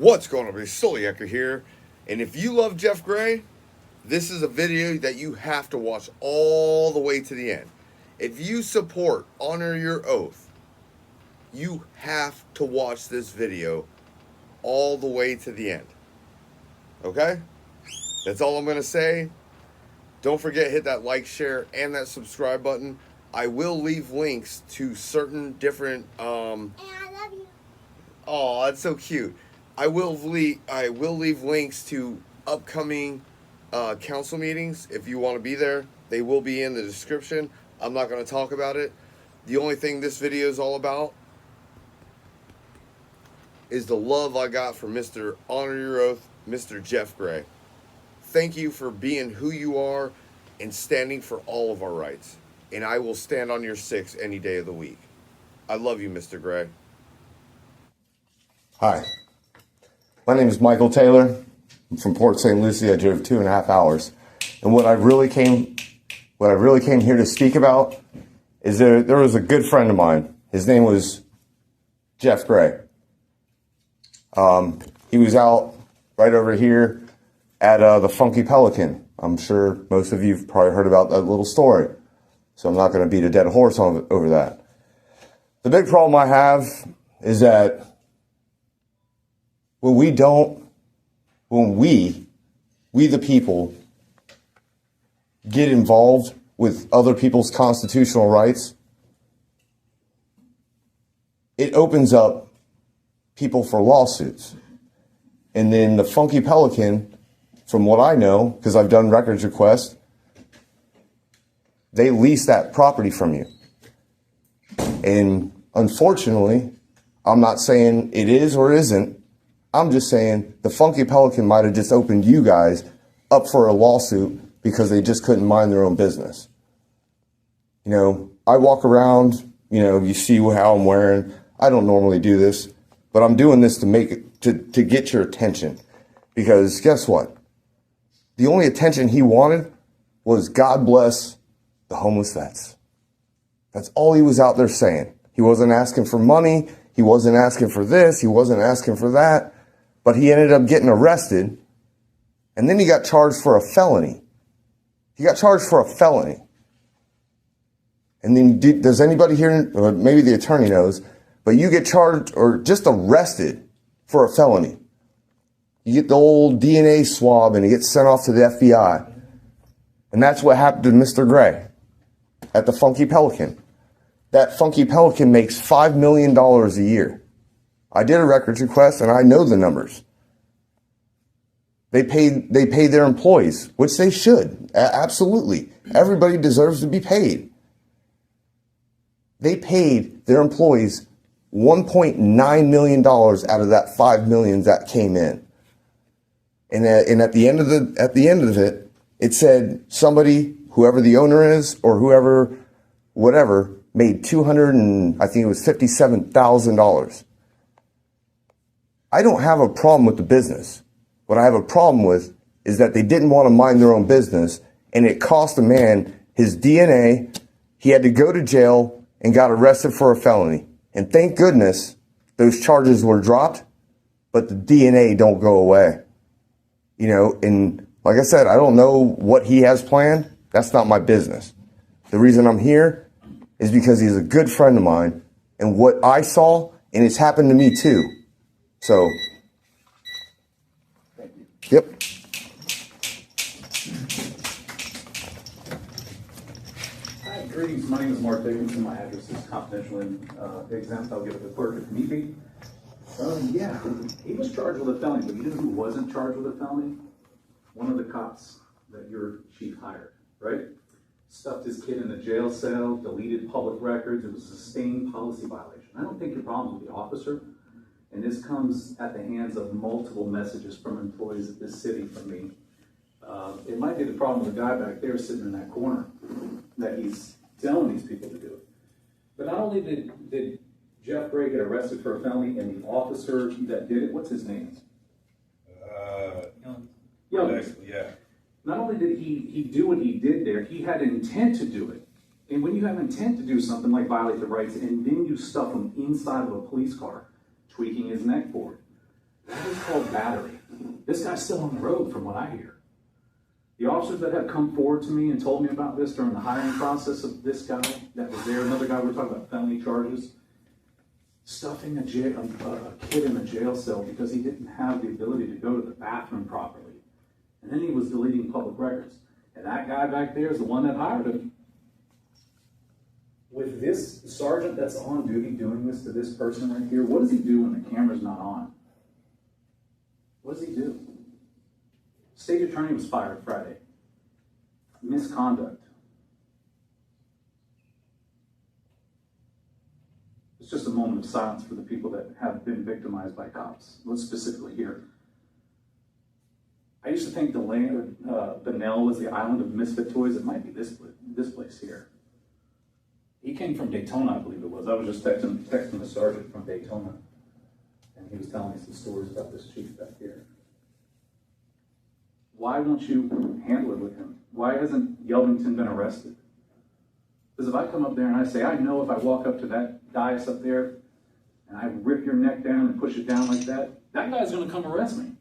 What's going on? It's Okee here, and if you love Jeff Gray, this is a video that you have to watch all the way to the end. If you support Honor Your Oath, you have to watch this video all the way to the end. Okay? That's all I'm going to say. Don't forget, hit that like, share, and that subscribe button. I will leave links to certain different And I love you. Oh, that's so cute. I will leave links to upcoming council meetings. If you want to be there, they will be in the description. I'm not going to talk about it. The only thing this video is all about is the love I got for Mr. Honor Your Oath, Mr. Jeff Gray. Thank you for being who you are and standing for all of our rights. And I will stand on your six any day of the week. I love you, Mr. Gray. Hi, my name is Michael Taylor. I'm from Port St. Lucie. I drove 2.5 hours. And what I really came here to speak about is there was a good friend of mine. His name was Jeff Gray. He was out right over here at the Funky Pelican. I'm sure most of you have probably heard about that little story, so I'm not going to beat a dead horse over that. The big problem I have is that when we the people, get involved with other people's constitutional rights, it opens up people for lawsuits. And then the Funky Pelican, from what I know, because I've done records requests, they lease that property from you. And unfortunately, I'm not saying it is or isn't. I'm just saying the Funky Pelican might have just opened you guys up for a lawsuit because they just couldn't mind their own business. You know, I walk around, you see how I'm wearing. I don't normally do this, but I'm doing this to get your attention. Because guess what? The only attention he wanted was God bless the homeless vets. That's all he was out there saying. He wasn't asking for money. He wasn't asking for this. He wasn't asking for that. But he ended up getting arrested. And then he got charged for a felony. He got charged for a felony. And then does anybody here, or maybe the attorney knows, but you get charged or just arrested for a felony. You get the old DNA swab and it gets sent off to the FBI. And that's what happened to Mr. Gray at the Funky Pelican. That Funky Pelican makes $5 million a year. I did a records request and I know the numbers. They pay their employees, which they should. Absolutely. Everybody deserves to be paid. They paid their employees $1.9 million out of that $5 million that came in. And at the end of it, it said somebody, whoever the owner is or whoever, whatever, made $57,000. I don't have a problem with the business. What I have a problem with is that they didn't want to mind their own business, and it cost a man his DNA. He had to go to jail and got arrested for a felony. And thank goodness those charges were dropped, but the DNA don't go away. And like I said, I don't know what he has planned. That's not my business. The reason I'm here is because he's a good friend of mine, and what I saw, and it's happened to me too. So, yep. Hi, greetings. My name is Mark Dickinson. My address is confidential and exempt. I'll give it the clerk if need be. Yeah, he was charged with a felony, but you know who wasn't charged with a felony? One of the cops that your chief hired, right? Stuffed his kid in a jail cell, deleted public records. It was a sustained policy violation. I don't think your problem with the officer, and this comes at the hands of multiple messages from employees of this city from me. It might be the problem with the guy back there sitting in that corner that he's telling these people to do it. But not only did Jeff Gray get arrested for a felony, and the officer that did it, what's his name? Young. Yeah. Not only did he do what he did there, he had intent to do it. And when you have intent to do something like violate the rights, and then you stuff him inside of a police car, tweaking his neck board, that is called battery. This guy's still on the road from what I hear. The officers that have come forward to me and told me about this during the hiring process of this guy that was there, another guy we were talking about felony charges, stuffing a kid in a jail cell because he didn't have the ability to go to the bathroom properly. And then he was deleting public records. And that guy back there is the one that hired him. With this sergeant that's on duty doing this to this person right here, what does he do when the camera's not on? What does he do? State attorney was fired Friday. Misconduct. It's just a moment of silence for the people that have been victimized by cops. Let's specifically here. I used to think Benell was the island of misfit toys. It might be this place here. He came from Daytona, I believe it was. I was just texting the sergeant from Daytona, and he was telling me some stories about this chief back here. Why won't you handle it with him? Why hasn't Yeldington been arrested? Because if I come up there and I say, I know if I walk up to that dais up there and I rip your neck down and push it down like that, that guy's going to come arrest me.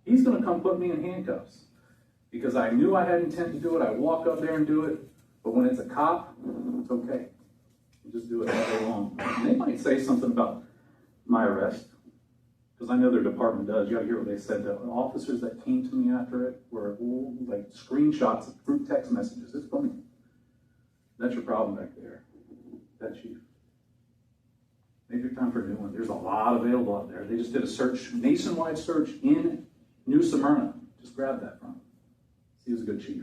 He's going to come put me in handcuffs. Because I knew I had intent to do it. I walk up there and do it. But when it's a cop, it's okay. You just do it all day long. And they might say something about my arrest. Because I know their department does. You got to hear what they said. The officers that came to me after it were like screenshots of group text messages. It's funny. That's your problem back there. That chief. Maybe it's time for a new one. There's a lot available out there. They just did a search, nationwide search in New Smyrna. Just grab that from him. He was a good chief.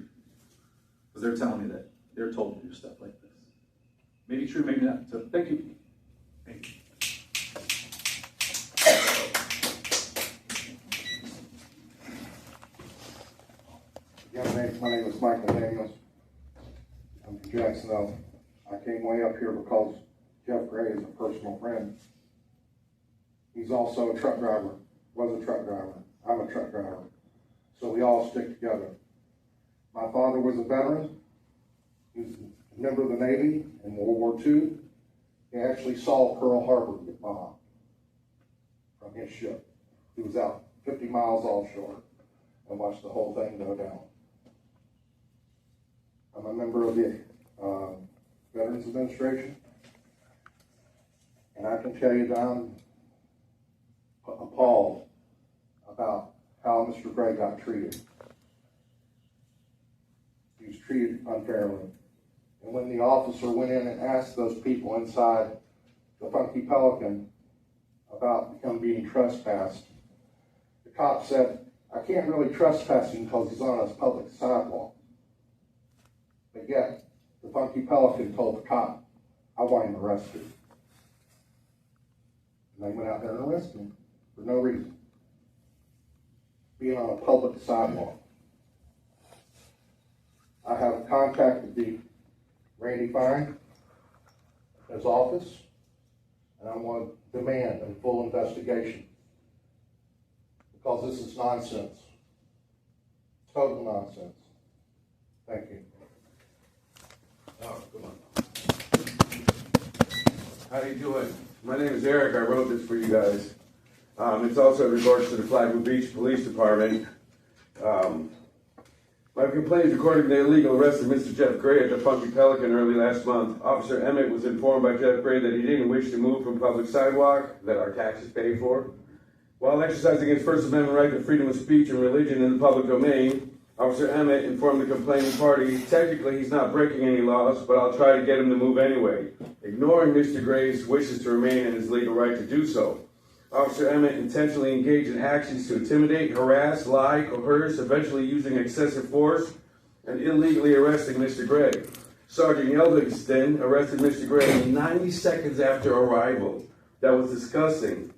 Because they're telling me that they're told to do stuff like this. Maybe true, maybe not. So thank you. Thank you. My name is Michael Daniels. I'm from Jacksonville. I came way up here because Jeff Gray is a personal friend. He's also a truck driver, was a truck driver. I'm a truck driver. So we all stick together. My father was a veteran. He was a member of the Navy in World War II. He actually saw Pearl Harbor get bombed from his ship. He was out 50 miles offshore and watched the whole thing go down. I'm a member of the Veterans Administration, and I can tell you that I'm appalled about how Mr. Gray got treated. He was treated unfairly. And when the officer went in and asked those people inside the Funky Pelican about being trespassed, the cop said, I can't really trespass him because he's on a public sidewalk. But yet, the Funky Pelican told the cop, I want him arrested. And they went out there and arrested him for no reason. Being on a public sidewalk. I have contacted the Randy Fine, his office, and I want to demand a full investigation. Because this is nonsense. Total nonsense. Thank you. Oh, come on. How you doing? My name is Eric. I wrote this for you guys. It's also in regards to the Flagler Beach Police Department. My complaint is according to the illegal arrest of Mr. Jeff Gray at the Funky Pelican early last month. Officer Emmett was informed by Jeff Gray that he didn't wish to move from public sidewalk that our taxes pay for. While exercising his First Amendment right to freedom of speech and religion in the public domain, Officer Emmett informed the complaining party, technically he's not breaking any laws, but I'll try to get him to move anyway, ignoring Mr. Gray's wishes to remain in his legal right to do so. Officer Emmett intentionally engaged in actions to intimidate, harass, lie, coerce, eventually using excessive force, and illegally arresting Mr. Gray. Sergeant Yeldington arrested Mr. Gray 90 seconds after arrival. That was disgusting.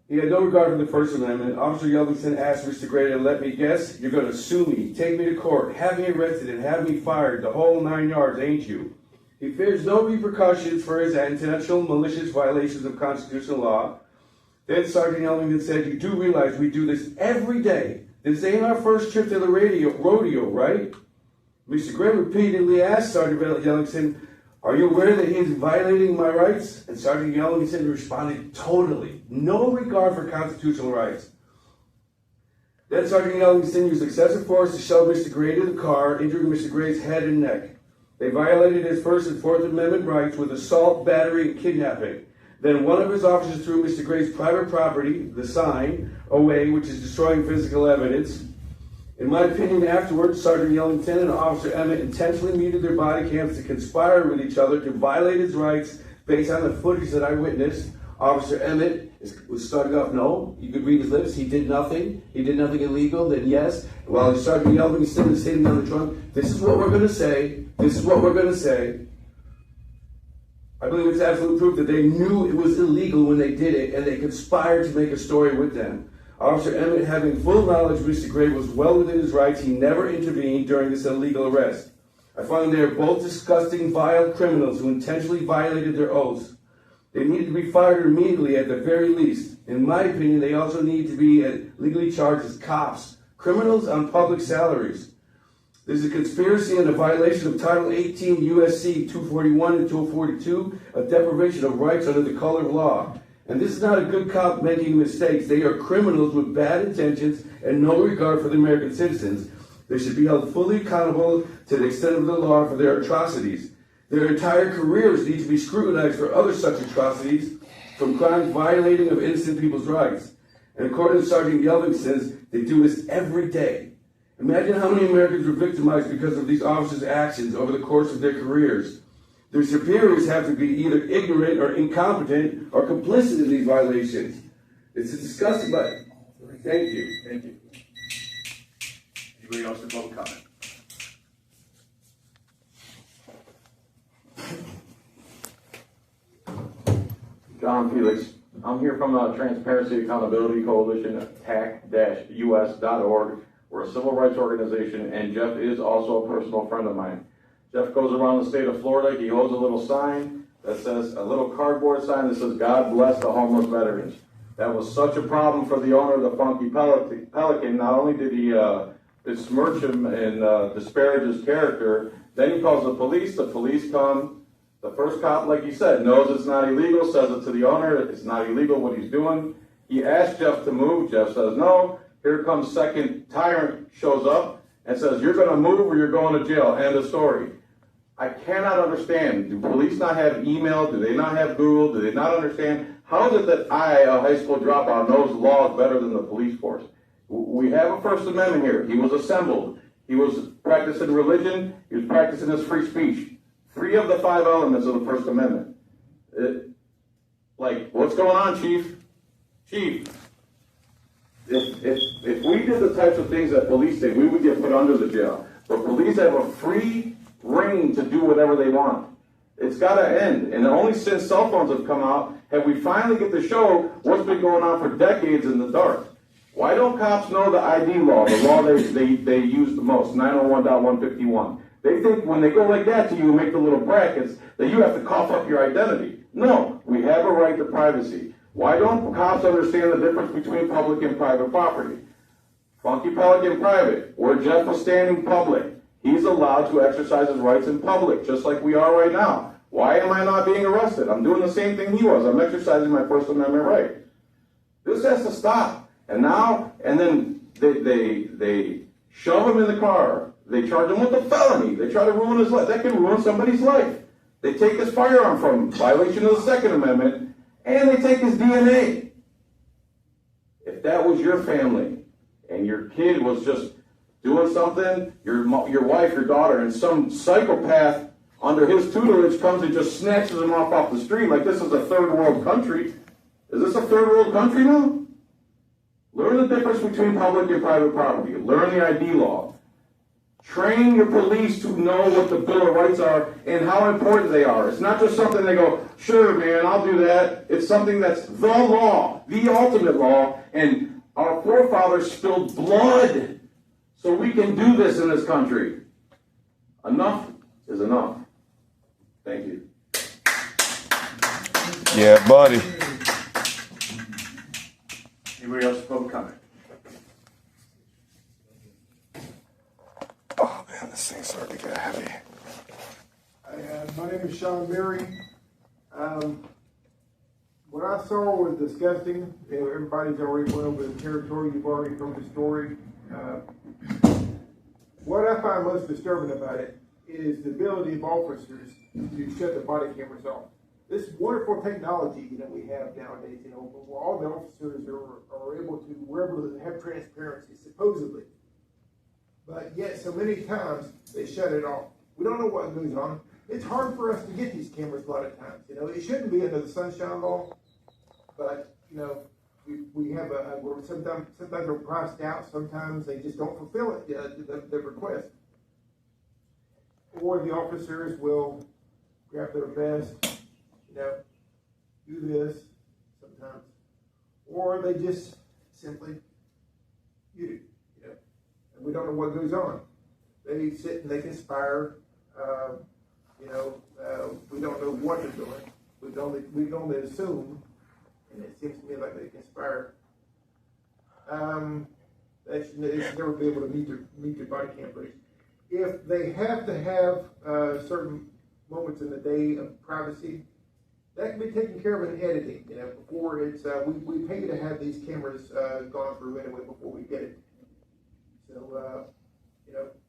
He had no regard for the First Amendment. Officer Yeldington asked Mr. Gray to let me guess, you're going to sue me, take me to court, have me arrested, and have me fired, the whole 9 yards, ain't you? He fears no repercussions for his intentional, malicious violations of constitutional law. Then Sergeant Yeldington said, you do realize we do this every day. This ain't our first trip to the rodeo, right? Mr. Gray repeatedly asked Sergeant Yeldington, Are you aware that he is violating my rights? And Sergeant Yellington responded, totally. No regard for constitutional rights. Then Sergeant Yellington used excessive force to shove Mr. Gray to the car, injuring Mr. Gray's head and neck. They violated his First and Fourth Amendment rights with assault, battery, and kidnapping. Then one of his officers threw Mr. Gray's private property, the sign, away, which is destroying physical evidence. In my opinion, afterwards, Sergeant Yellington and Officer Emmett intentionally muted their body cams to conspire with each other to violate his rights based on the footage that I witnessed. Officer Emmett was starting off, no, you could read his lips, he did nothing illegal, then yes. While Sergeant Yellington is sitting on the trunk, this is what we're going to say, this is what we're going to say. I believe it's absolute proof that they knew it was illegal when they did it, and they conspired to make a story with them. Officer Emmett, having full knowledge Mr. Gray was well within his rights, he never intervened during this illegal arrest. I find they are both disgusting, vile criminals who intentionally violated their oaths. They need to be fired immediately at the very least. In my opinion, they also need to be legally charged as cops, criminals on public salaries. This is a conspiracy and a violation of Title 18 U.S.C. 241 and 242, a deprivation of rights under the color of law. And this is not a good cop making mistakes. They are criminals with bad intentions and no regard for the American citizens. They should be held fully accountable to the extent of the law for their atrocities. Their entire careers need to be scrutinized for other such atrocities, from crimes violating of innocent people's rights. And according to Sergeant Yellington, they do this every day. Imagine how many Americans were victimized because of these officers' actions over the course of their careers. Their superiors have to be either ignorant or incompetent or complicit in these violations. It's a disgusting, but thank you. Thank you. Anybody else with public comment? John Felix. I'm here from the Transparency Accountability Coalition, TAC-US.org. We're a civil rights organization, and Jeff is also a personal friend of mine. Jeff goes around the state of Florida. He holds a little sign that says, a little cardboard sign that says, God bless the homeless veterans. That was such a problem for the owner of the Funky Pelican. Not only did he besmirch him and disparage his character, then he calls the police come. The first cop, like you said, knows it's not illegal, says it to the owner, it's not illegal what he's doing. He asks Jeff to move. Jeff says no. Here comes second tyrant, shows up and says, you're going to move or you're going to jail. End of story. I cannot understand. Do police not have email? Do they not have Google? Do they not understand? How is it that I, a high school dropout, knows laws better than the police force? We have a First Amendment here. He was assembled. He was practicing religion. He was practicing his free speech. 3 of the 5 elements of the First Amendment. What's going on, Chief? Chief, if we did the types of things that police did, we would get put under the jail. But police have a free reign to do whatever they want. It's got to end. And only since cell phones have come out have we finally get to show what's been going on for decades in the dark. Why don't cops know the ID law, the law they use the most, 901.151? They think when they go like that to you and make the little brackets that you have to cough up your identity. No, we have a right to privacy. Why don't cops understand the difference between public and private property? Funky Pelican private, where Jeff was standing public. He's allowed to exercise his rights in public, just like we are right now. Why am I not being arrested? I'm doing the same thing he was. I'm exercising my First Amendment right. This has to stop. And then they shove him in the car. They charge him with a felony. They try to ruin his life. That can ruin somebody's life. They take his firearm from him, violation of the Second Amendment, and they take his DNA. If that was your family, and your kid was just doing something, your wife, your daughter, and some psychopath under his tutelage comes and just snatches him off the street like this is a third world country. Is this a third world country now? Learn the difference between public and private property. Learn the ID law. Train your police to know what the Bill of Rights are and how important they are. It's not just something they go, sure, man, I'll do that. It's something that's the law, the ultimate law, and our forefathers spilled blood so we can do this in this country. Enough is enough. Thank you. Yeah, buddy. Anybody else with public comment? Oh man, this thing's starting to get heavy. I have My name is Sean Berry. What I saw was disgusting. Everybody's already went over the territory. You've already heard the story. What I find most disturbing about it is the ability of officers to shut the body cameras off. This wonderful technology, we have nowadays, where all the officers are able to, we're able to have transparency, supposedly. But yet, so many times, they shut it off. We don't know what goes on. It's hard for us to get these cameras a lot of times. It shouldn't be under the sunshine law, but, we have sometimes they're priced out, sometimes they just don't fulfill it, the request. Or the officers will grab their vest, do this sometimes. Or they just simply, and we don't know what goes on. They sit and they conspire, we don't know what they're doing. We can only assume, and it seems to me like they conspire. They should never be able to meet their body cam footage. If they have to have certain moments in the day of privacy, that can be taken care of in editing. Before it's we pay to have these cameras gone through anyway before we get it. So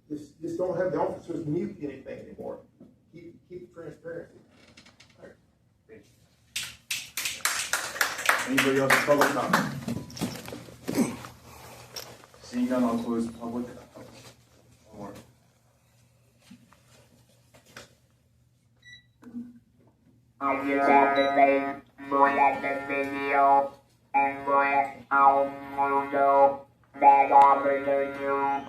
just don't have the officers mute anything anymore. Keep transparency. All right. Thank you. Anybody else with public comment? Seeing none, I'll close public. One more. I just have to say, look at the video and look at how Manzo that officer knew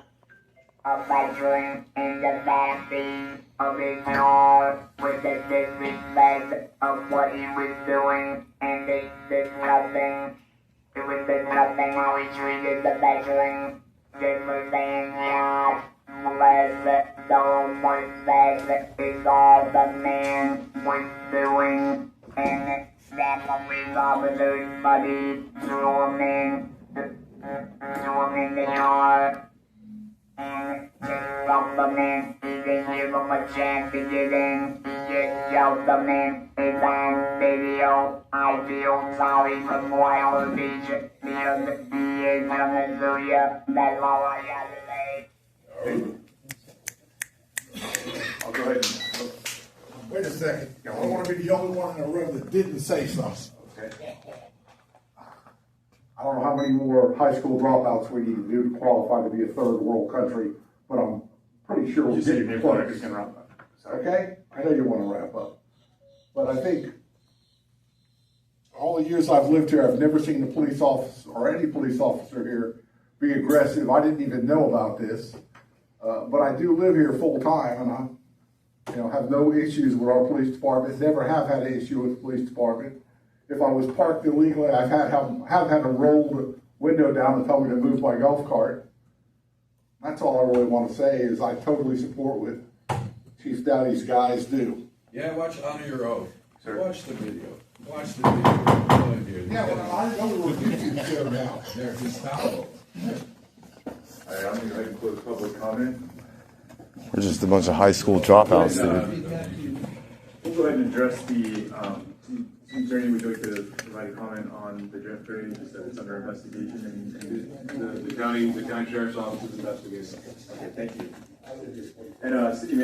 a veteran in the backseat of his car with the disrespect of what he was doing, and it's disgusting. It was disgusting how he treated the veteran. Just for saying, God bless the homeless bed is all the man was doing, and that police officer's buddy threw him in the yard, and just dumped him in. He didn't give him a chance to get in. He just shoved him in. It's on video. I feel sorry for Noel Stephen because he is coming to you. That's all I gotta say. I'll go ahead. Wait a second. I don't want to be the only one in the room that didn't say something. Okay. I don't know how many more high school dropouts we need to do to qualify to be a third world country, but I'm pretty sure we'll You said get your name close. you can wrap up. Okay? I know you want to wrap up. But I think all the years I've lived here, I've never seen a police officer or any police officer here be aggressive. I didn't even know about this. But I do live here full time, and I have no issues with our police department. Never have had an issue with the police department. If I was parked illegally, have had to roll the window down and tell me to move my golf cart. That's all I really want to say is I totally support what Chief Dowdy's guys do. Yeah, honor your oath. Sir. Watch the video. Watch the video. Yeah, well, I know we're YouTube show now. There's his towel. All right, I'm going to go ahead and close public comment. We're just a bunch of high school dropouts, dude. We'll go ahead and address the, Chief Attorney, would you like to provide a comment on the Jeff Gray, just that it's under investigation and The county sheriff's office is investigating. okay, thank you. And, City Manager.